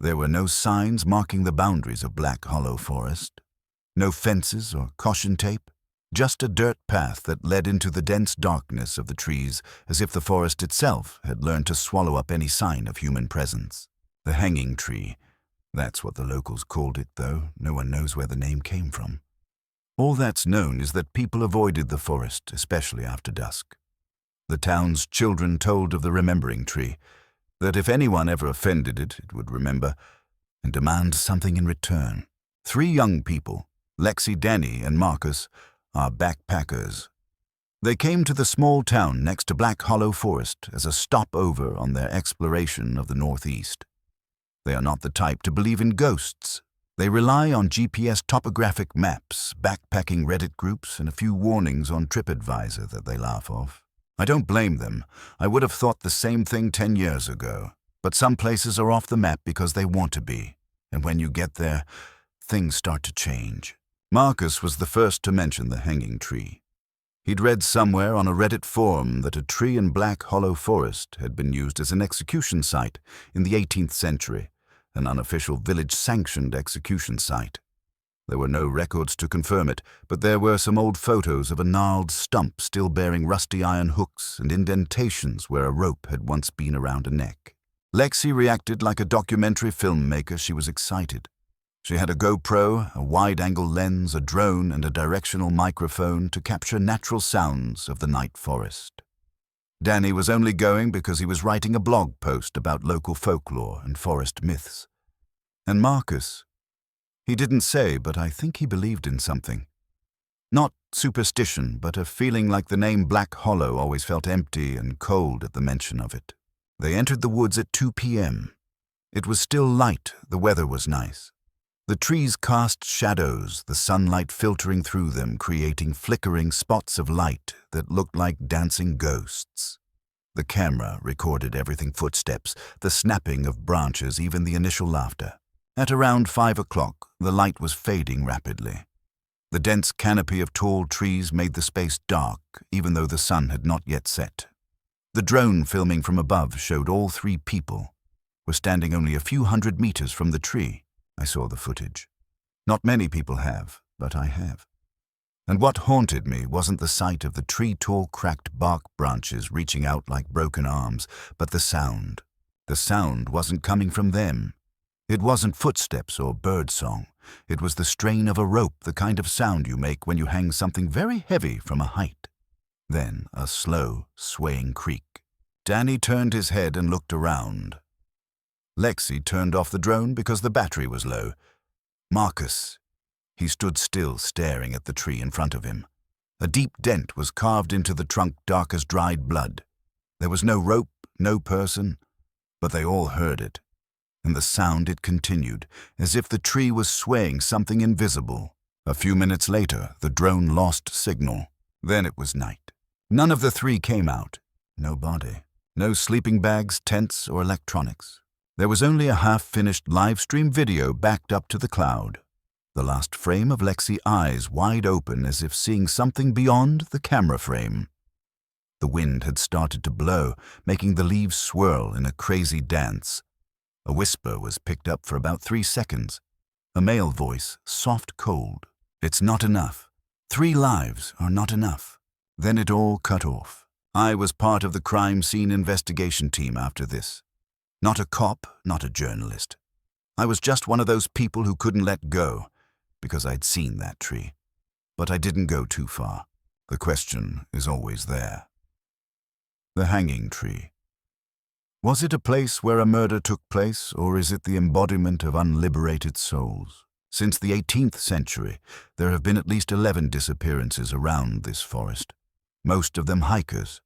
There were no signs marking the boundaries of Black Hollow Forest. No fences or caution tape, just a dirt path that led into the dense darkness of the trees, as if the forest itself had learned to swallow up any sign of human presence. The hanging tree. That's what the locals called it, though no one knows where the name came from. All that's known is that people avoided the forest, especially after dusk. The town's children told of the remembering tree, that if anyone ever offended it, it would remember and demand something in return. 3 young people, Lexi, Danny, and Marcus, are backpackers. They came to the small town next to Black Hollow Forest as a stopover on their exploration of the Northeast. They are not the type to believe in ghosts. They rely on GPS topographic maps, backpacking Reddit groups, and a few warnings on TripAdvisor that they laugh off. I don't blame them. I would have thought the same thing 10 years ago. But some places are off the map because they want to be. And when you get there, things start to change. Marcus was the first to mention the hanging tree. He'd read somewhere on a Reddit forum that a tree in Black Hollow Forest had been used as an execution site in the 18th century, an unofficial village-sanctioned execution site. There were no records to confirm it, but there were some old photos of a gnarled stump still bearing rusty iron hooks and indentations where a rope had once been around a neck. Lexi reacted like a documentary filmmaker. She was excited. She had a GoPro, a wide-angle lens, a drone, and a directional microphone to capture natural sounds of the night forest. Danny was only going because he was writing a blog post about local folklore and forest myths. And Marcus, he didn't say, but I think he believed in something. Not superstition, but a feeling like the name Black Hollow always felt empty and cold at the mention of it. They entered the woods at 2 p.m. It was still light, the weather was nice. The trees cast shadows, the sunlight filtering through them, creating flickering spots of light that looked like dancing ghosts. The camera recorded everything: footsteps, the snapping of branches, even the initial laughter. At around 5 o'clock, the light was fading rapidly. The dense canopy of tall trees made the space dark, even though the sun had not yet set. The drone filming from above showed all 3 people were standing only a few hundred meters from the tree. I saw the footage. Not many people have, but I have. And what haunted me wasn't the sight of the tree-tall cracked bark branches reaching out like broken arms, but the sound. The sound wasn't coming from them. It wasn't footsteps or birdsong. It was the strain of a rope, the kind of sound you make when you hang something very heavy from a height. Then a slow, swaying creak. Danny turned his head and looked around. Lexi turned off the drone because the battery was low. Marcus. He stood still, staring at the tree in front of him. A deep dent was carved into the trunk, dark as dried blood. There was no rope, no person, but they all heard it. And the sound, it continued, as if the tree was swaying something invisible. A few minutes later, the drone lost signal. Then it was night. None of the 3 came out. No body. No sleeping bags, tents, or electronics. There was only a half-finished live-stream video backed up to the cloud. The last frame of Lexi's eyes wide open as if seeing something beyond the camera frame. The wind had started to blow, making the leaves swirl in a crazy dance. A whisper was picked up for about 3 seconds. A male voice, soft, cold. It's not enough. 3 lives are not enough. Then it all cut off. I was part of the crime scene investigation team after this. Not a cop, not a journalist. I was just one of those people who couldn't let go, because I'd seen that tree. But I didn't go too far. The question is always there. The hanging tree. Was it a place where a murder took place, or is it the embodiment of unliberated souls? Since the 18th century, there have been at least 11 disappearances around this forest, most of them hikers.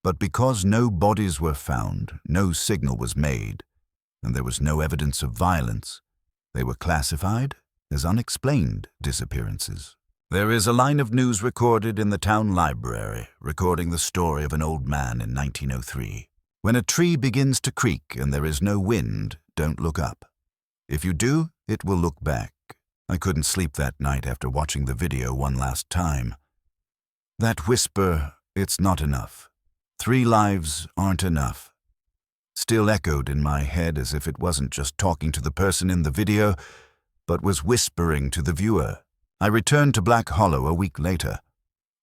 But because no bodies were found, no signal was made, and there was no evidence of violence, they were classified as unexplained disappearances. There is a line of news recorded in the town library, recording the story of an old man in 1903. When a tree begins to creak and there is no wind, don't look up. If you do, it will look back. I couldn't sleep that night after watching the video one last time. That whisper, it's not enough. 3 lives aren't enough. still echoed in my head as if it wasn't just talking to the person in the video, but was whispering to the viewer. I returned to Black Hollow a week later.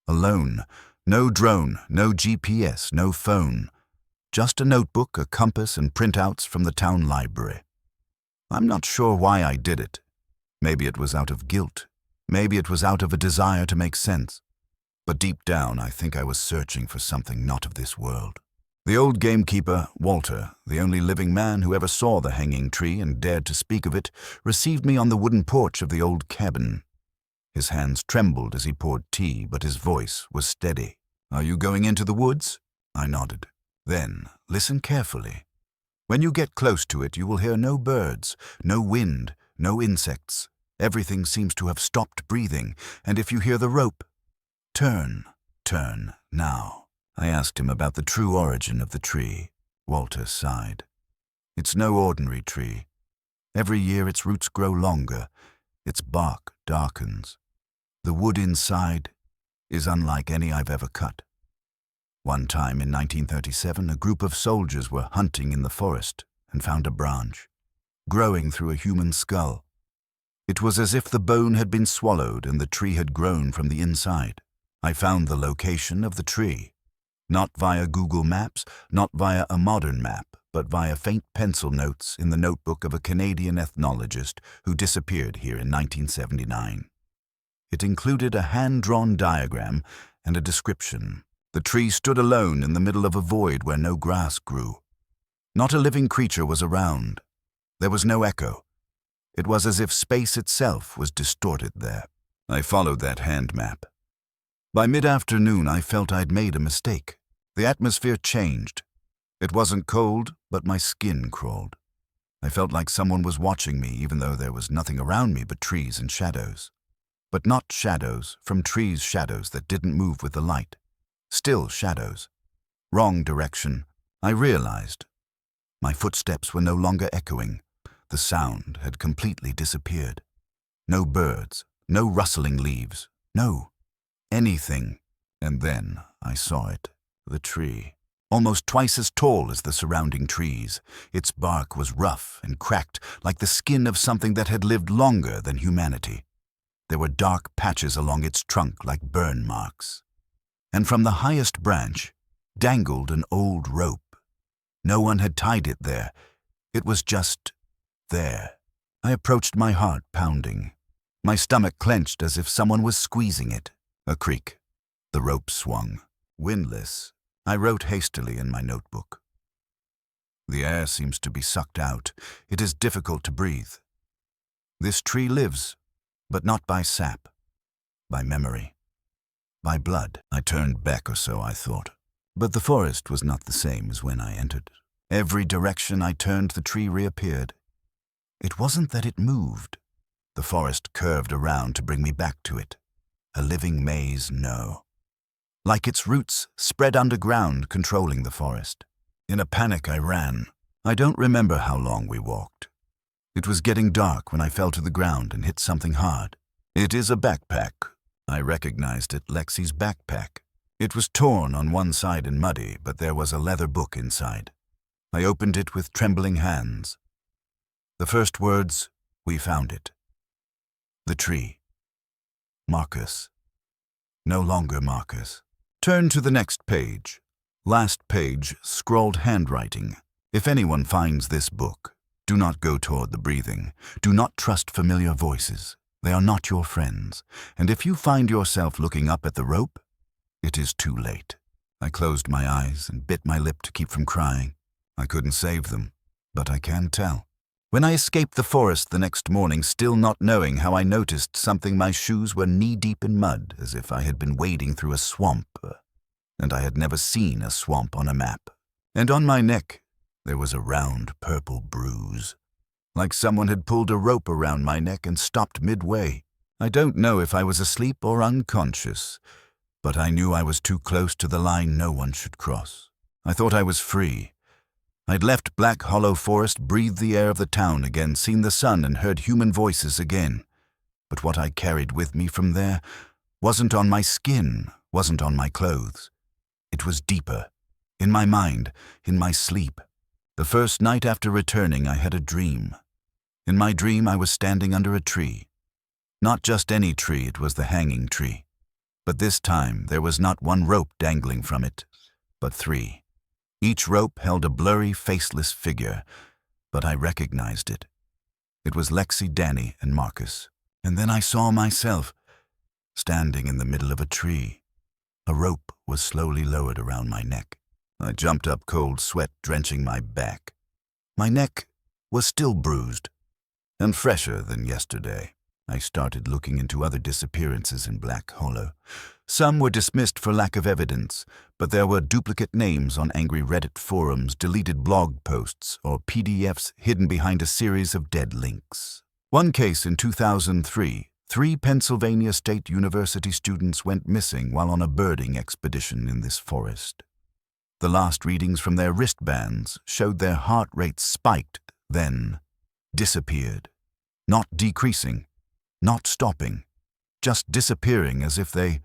Alone. No drone, no GPS, no phone. Just a notebook, a compass, and printouts from the town library. I'm not sure why I did it. Maybe it was out of guilt. Maybe it was out of a desire to make sense. But deep down, I think I was searching for something not of this world. The old gamekeeper, Walter, the only living man who ever saw the hanging tree and dared to speak of it, received me on the wooden porch of the old cabin. His hands trembled as he poured tea, but his voice was steady. "Are you going into the woods?" I nodded. "Then, listen carefully. When you get close to it, you will hear no birds, no wind, no insects. Everything seems to have stopped breathing, and if you hear the rope, turn now." I asked him about the true origin of the tree. Walter sighed. "It's no ordinary tree. Every year its roots grow longer, its bark darkens. The wood inside is unlike any I've ever cut. One time in 1937, a group of soldiers were hunting in the forest and found a branch, growing through a human skull. It was as if the bone had been swallowed and the tree had grown from the inside. I found the location of the tree, not via Google Maps, not via a modern map, but via faint pencil notes in the notebook of a Canadian ethnologist who disappeared here in 1979. It included a hand-drawn diagram and a description. The tree stood alone in the middle of a void where no grass grew. Not a living creature was around. There was no echo. It was as if space itself was distorted there. I followed that hand map. By mid-afternoon, I felt I'd made a mistake. The atmosphere changed. It wasn't cold, but my skin crawled. I felt like someone was watching me, even though there was nothing around me but trees and shadows. But not shadows, from trees shadows that didn't move with the light. Still shadows. Wrong direction. I realized. My footsteps were no longer echoing. The sound had completely disappeared. No birds, no rustling leaves, no anything. And then I saw it, the tree. Almost twice as tall as the surrounding trees. Its bark was rough and cracked, like the skin of something that had lived longer than humanity. There were dark patches along its trunk like burn marks. And from the highest branch dangled an old rope. No one had tied it there. It was just there. I approached, my heart pounding. My stomach clenched as if someone was squeezing it. A creak. The rope swung. Windless. I wrote hastily in my notebook. "The air seems to be sucked out. It is difficult to breathe. This tree lives, but not by sap, by memory, by blood." I turned back or so, I thought. But the forest was not the same as when I entered. Every direction I turned, the tree reappeared. It wasn't that it moved. The forest curved around to bring me back to it. A living maze, no. Like its roots spread underground, controlling the forest. In a panic, I ran. I don't remember how long we walked. It was getting dark when I fell to the ground and hit something hard. It is a backpack. I recognized it, Lexi's backpack. It was torn on one side and muddy, but there was a leather book inside. I opened it with trembling hands. The first words, "We found it." The tree. Marcus. No longer Marcus. Turn to the next page. Last page, scrawled handwriting. "If anyone finds this book, do not go toward the breathing. Do not trust familiar voices. They are not your friends. And if you find yourself looking up at the rope, it is too late." I closed my eyes and bit my lip to keep from crying. I couldn't save them, but I can tell. When I escaped the forest the next morning, still not knowing how, I noticed something. My shoes were knee-deep in mud, as if I had been wading through a swamp, and I had never seen a swamp on a map. And on my neck, there was a round purple bruise, like someone had pulled a rope around my neck and stopped midway. I don't know if I was asleep or unconscious, but I knew I was too close to the line no one should cross. I thought I was free. I'd left Black Hollow Forest, breathed the air of the town again, seen the sun and heard human voices again. But what I carried with me from there wasn't on my skin, wasn't on my clothes. It was deeper, in my mind, in my sleep. The first night after returning, I had a dream. In my dream, I was standing under a tree. Not just any tree, it was the hanging tree. But this time, there was not one rope dangling from it, but 3. Each rope held a blurry, faceless figure, but I recognized it. It was Lexi, Danny, and Marcus. And then I saw myself, standing in the middle of a tree. A rope was slowly lowered around my neck. I jumped up, cold sweat drenching my back. My neck was still bruised, and fresher than yesterday. I started looking into other disappearances in Black Hollow. Some were dismissed for lack of evidence, but there were duplicate names on angry Reddit forums, deleted blog posts, or PDFs hidden behind a series of dead links. One case in 2003, 3 Pennsylvania State University students went missing while on a birding expedition in this forest. The last readings from their wristbands showed their heart rates spiked, then disappeared. Not decreasing, not stopping, just disappearing as if they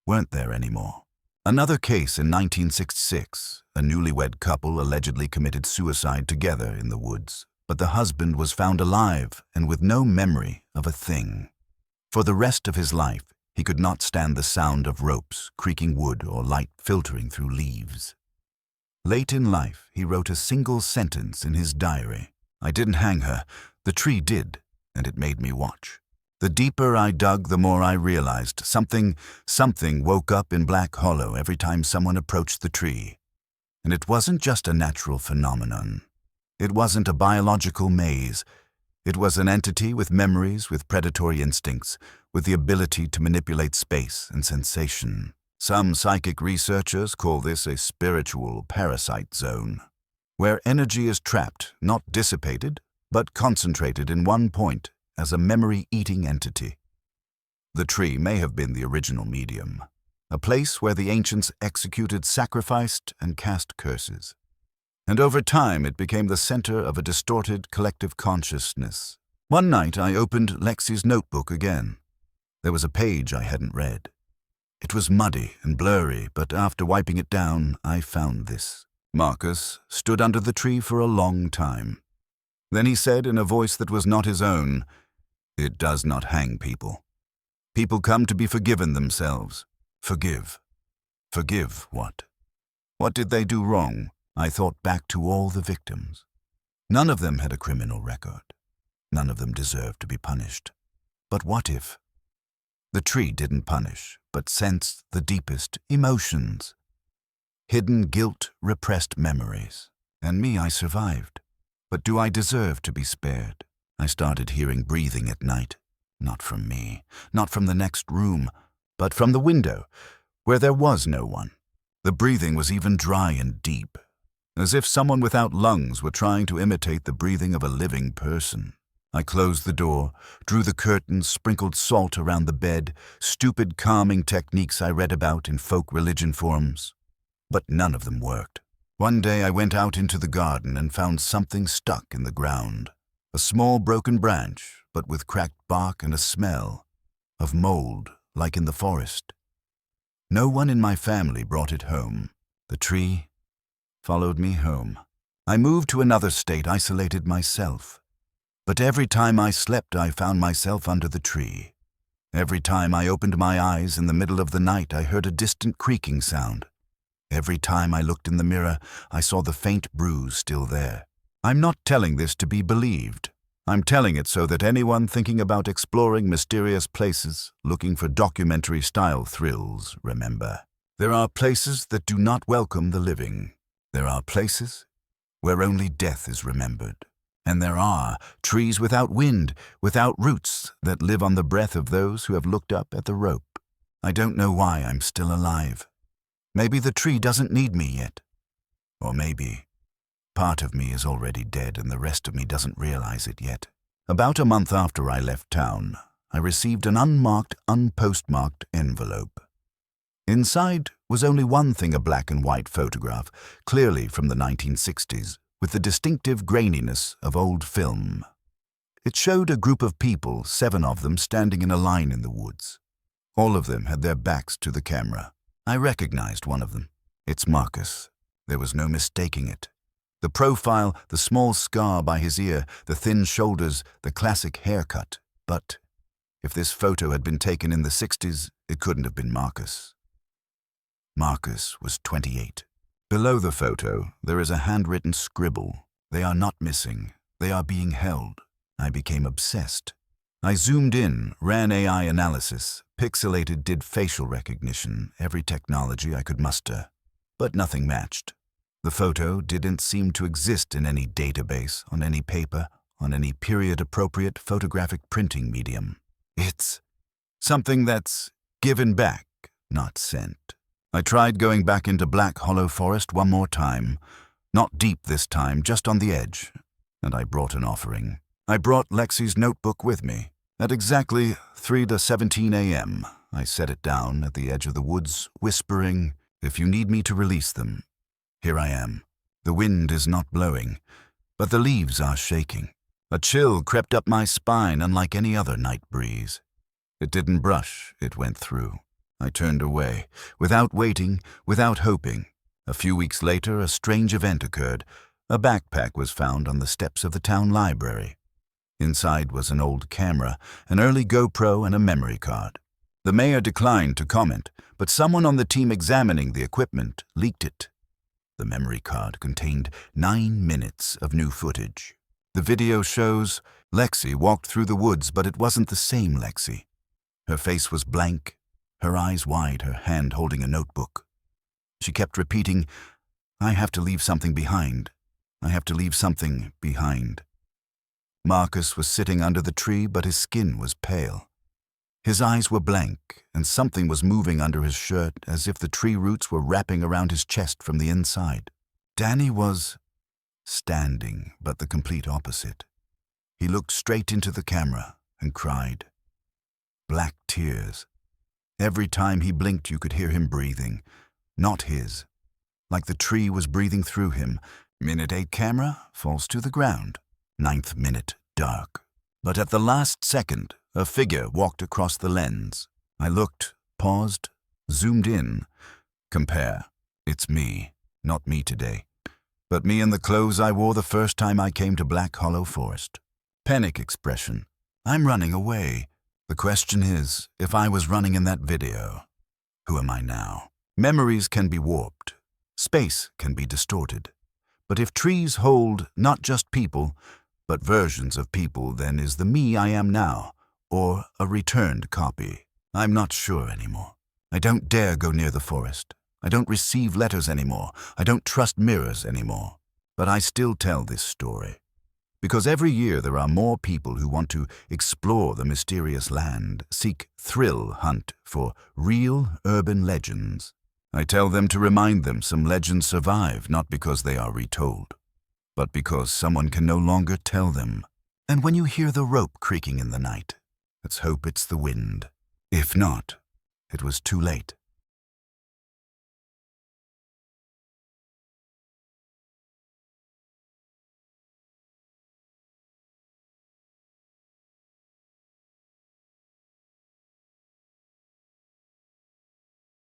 weren't there anymore. Another case in 1966, a newlywed couple allegedly committed suicide together in the woods, but the husband was found alive and with no memory of a thing. For the rest of his life, he could not stand the sound of ropes, creaking wood, or light filtering through leaves. Late in life, he wrote a single sentence in his diary. "I didn't hang her. The tree did, and it made me watch." The deeper I dug, the more I realized something woke up in Black Hollow every time someone approached the tree. And it wasn't just a natural phenomenon. It wasn't a biological maze. It was an entity with memories, with predatory instincts, with the ability to manipulate space and sensation. Some psychic researchers call this a spiritual parasite zone, where energy is trapped, not dissipated, but concentrated in one point as a memory-eating entity. The tree may have been the original medium, a place where the ancients executed, sacrificed, and cast curses. And over time, it became the center of a distorted collective consciousness. One night, I opened Lexi's notebook again. There was a page I hadn't read. It was muddy and blurry, but after wiping it down, I found this. Marcus stood under the tree for a long time. Then he said in a voice that was not his own, "It does not hang people. People come to be forgiven themselves. Forgive. Forgive what? What did they do wrong?" I thought back to all the victims. None of them had a criminal record. None of them deserved to be punished. But what if? The tree didn't punish, but sensed the deepest emotions. Hidden guilt, repressed memories. And me, I survived. But do I deserve to be spared? I started hearing breathing at night. Not from me, not from the next room, but from the window, where there was no one. The breathing was even dry and deep, as if someone without lungs were trying to imitate the breathing of a living person. I closed the door, drew the curtains, sprinkled salt around the bed, stupid calming techniques I read about in folk religion forums. But none of them worked. One day I went out into the garden and found something stuck in the ground. A small broken branch, but with cracked bark and a smell of mold like in the forest. No one in my family brought it home. The tree followed me home. I moved to another state, isolated myself. But every time I slept, I found myself under the tree. Every time I opened my eyes in the middle of the night, I heard a distant creaking sound. Every time I looked in the mirror, I saw the faint bruise still there. I'm not telling this to be believed. I'm telling it so that anyone thinking about exploring mysterious places, looking for documentary-style thrills, remember. There are places that do not welcome the living. There are places where only death is remembered. And there are trees without wind, without roots, that live on the breath of those who have looked up at the rope. I don't know why I'm still alive. Maybe the tree doesn't need me yet. Or maybe part of me is already dead and the rest of me doesn't realize it yet. About a month after I left town, I received an unmarked, unpostmarked envelope. Inside was only one thing, a black and white photograph, clearly from the 1960s. With the distinctive graininess of old film. It showed a group of people, 7 of them, standing in a line in the woods. All of them had their backs to the camera. I recognized one of them. It's Marcus. There was no mistaking it. The profile, the small scar by his ear, the thin shoulders, the classic haircut. But if this photo had been taken in the 60s, it couldn't have been Marcus. Marcus was 28. Below the photo, there is a handwritten scribble. They are not missing. They are being held. I became obsessed. I zoomed in, ran AI analysis, pixelated, did facial recognition, every technology I could muster. But nothing matched. The photo didn't seem to exist in any database, on any paper, on any period-appropriate photographic printing medium. It's something that's given back, not sent. I tried going back into Black Hollow Forest one more time. Not deep this time, just on the edge. And I brought an offering. I brought Lexi's notebook with me. At exactly 3:17 a.m., I set it down at the edge of the woods, whispering, "If you need me to release them, here I am." The wind is not blowing, but the leaves are shaking. A chill crept up my spine unlike any other night breeze. It didn't brush, it went through. I turned away, without waiting, without hoping. A few weeks later, a strange event occurred. A backpack was found on the steps of the town library. Inside was an old camera, an early GoPro, and a memory card. The mayor declined to comment, but someone on the team examining the equipment leaked it. The memory card contained 9 minutes of new footage. The video shows Lexi walked through the woods, but it wasn't the same Lexi. Her face was blank, her eyes wide, her hand holding a notebook. She kept repeating, "I have to leave something behind. I have to leave something behind." Marcus was sitting under the tree, but his skin was pale. His eyes were blank, and something was moving under his shirt as if the tree roots were wrapping around his chest from the inside. Danny was standing, but the complete opposite. He looked straight into the camera and cried. Black tears. Every time he blinked, you could hear him breathing. Not his. Like the tree was breathing through him. Minute 8 camera falls to the ground. 9th minute, dark. But at the last second, a figure walked across the lens. I looked, paused, zoomed in. Compare. It's me. Not me today. But me in the clothes I wore the first time I came to Black Hollow Forest. Panic expression. I'm running away. The question is, if I was running in that video, who am I now? Memories can be warped. Space can be distorted. But if trees hold not just people, but versions of people, then is the me I am now, or a returned copy? I'm not sure anymore. I don't dare go near the forest. I don't receive letters anymore. I don't trust mirrors anymore. But I still tell this story. Because every year there are more people who want to explore the mysterious land, seek thrill hunt for real urban legends. I tell them to remind them some legends survive not because they are retold, but because someone can no longer tell them. And when you hear the rope creaking in the night, let's hope it's the wind. If not, it was too late.